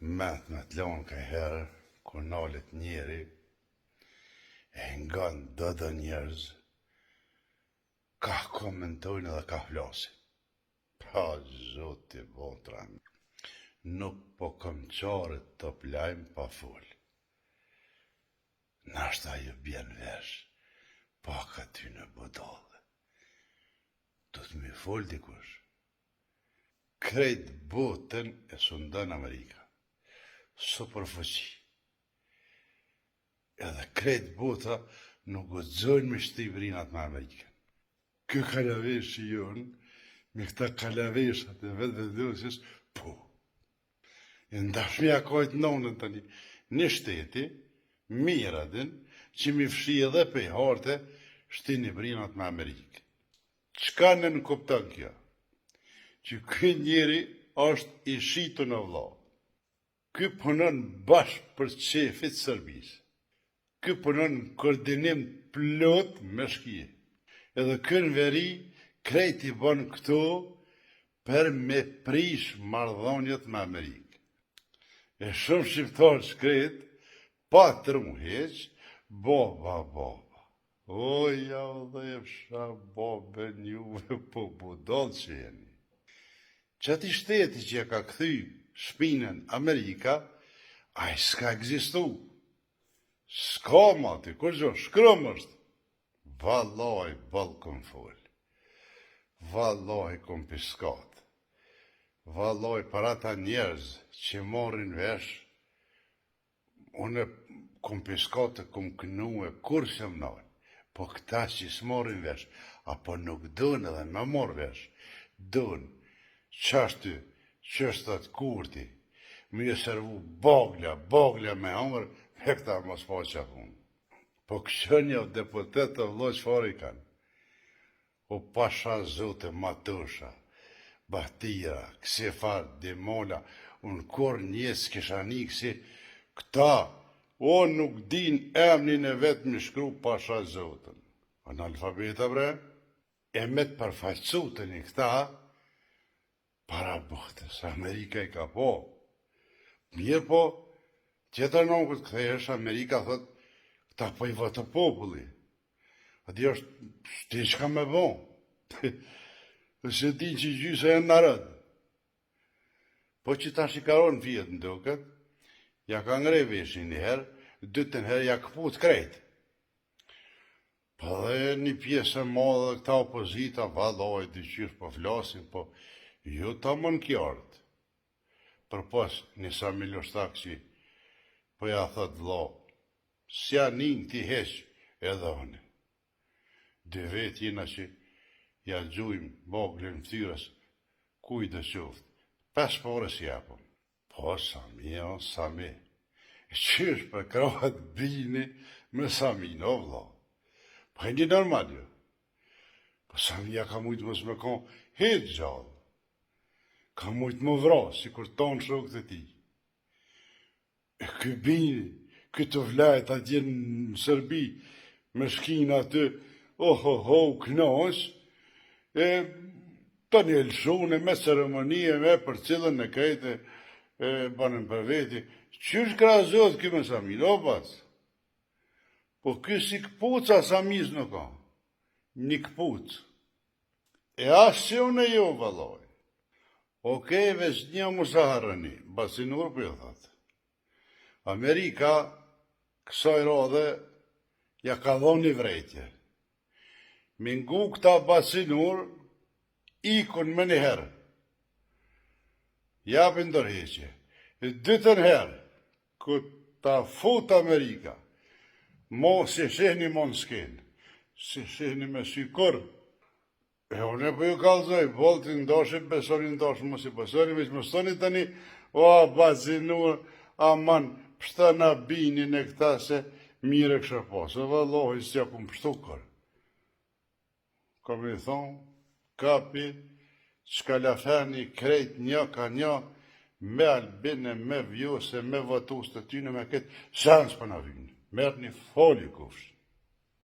Met me t'lon ka herë, kur nalet njeri, e ngan do njerëz, ka komentojnë edhe ka flasin. Pa zoti botra, nuk po kom qare të plajmë pa fol. Nashta ju bjen vesh, pak aty në budallë. Do t'mi fol dikush. Krejt botën e sundan Amerika. So për fuqi. Edhe krejt bota nuk guxojnë me Shqipërinat me Amerikën. Ky kalavesh i jonë, me këta kalaveshat e vetë vedosjes, po. E ndashmja kajt nonën tani, një shteti, miradin, që mi fshi edhe pe harte, Shqipërinat me Amerikë. Qka në kupton kjo? Që ky njeri është i shitu në vlla. Ky punon bashkë për qefit Serbisë. Ky punon në koordinim plot me shkije. Edhe ky në veri krejt i bën këto për me prish marrëdhëniet me Amerikë. E shumë shqiptarë shkret, pa të rmuheq, boba. O, ja dhe fsha bobe njuve po budal që jeni. Qëti shteti që ka këthy shpinën Amerika, a i s'ka egzistu. S'ka mati, kur gjo, shkrëm është. Valoj, balë këm fol. Valoj, këm piskat. Valoj, për ata njerëz që morin vesh, une këm piskat e këm kënu e kur se më nojnë. Po këta që s'morin vesh, apo nuk dënë edhe me mor vesh, dënë. Qashtu, qështat kurti, më je servu bagla me hangër, e këta mos pa që punë. Po këshënja o deputet të vloj qëfar i kanë. O pasha zote matosha, bahtira, kësi farë, demola, unë kur njës kisha një kësi, këta, o nuk din emnin e vetë më shkru pasha zotën. Analfabeta bre, e me të përfaqësutën i këta, para botës, Amerika i ka po. Mirë po, tjetër në këtë këthejesh, Amerika thët, këta po i vëtë populli. Ati është, ti që ka me bon. Se ti që gjysë e në rëdë. Po që ta shikaron vjetë në duket, ja ka ngrej veshin një herë, dytën herë ja këput krejt. Po dhe një pjesë e madhe dhe këta opozita, valoj, dyqysh po flasin, po jo ta mën kjartë. Për pas njësa milostak që po ja thët vlo, s'ja njën ti heq edhe one. Dë vetë jena që ja gjujmë baglën ftyres, kujtë qoftë. 5 porës japëm. Po, Sami. E qysh për krahat bini me Sami, no vlo. Po e një normal jo. Po Sami ja ka mujtë mos me konë hetë gjallë. Ka mujtë më vra, si kur tonë shokët e ti. E kë bini, këtë vlajt atje në Serbi, me shkina aty, knash, e të një lëshune, me ceremonie, me për cilën në krejtë, e banën për veti. Qysh krazot këmë Sami, o pas? Po kë si këpuca Samis në ka, një këpuc. E asë që unë e jo valoj. Okej, veç një mu saharëni, basinur për jo thatë. Amerika, kësaj rodhe, ja ka dhonë një vrejtje. Mingu këta basinur, ikun me një herë. Japin dërheqje. E dytën herë, këta fut Amerika, mo si sheni mon s'kenë, si sheni me sykur. E unë e për ju kalzoj, voltin ndoshin, besonin ndoshin, mos i besonin, veç më stoni tani, bazinur, aman, pështa na binin e këta se mire kësha pasë, vallohi s'ja ku më pështu kërë. Kom i thonë, kapi, shkalafeni, krejt një ka një, me albine, me vjose, me vatus të tyne, me këtë, sans për në vynë, merë një foli kufsh.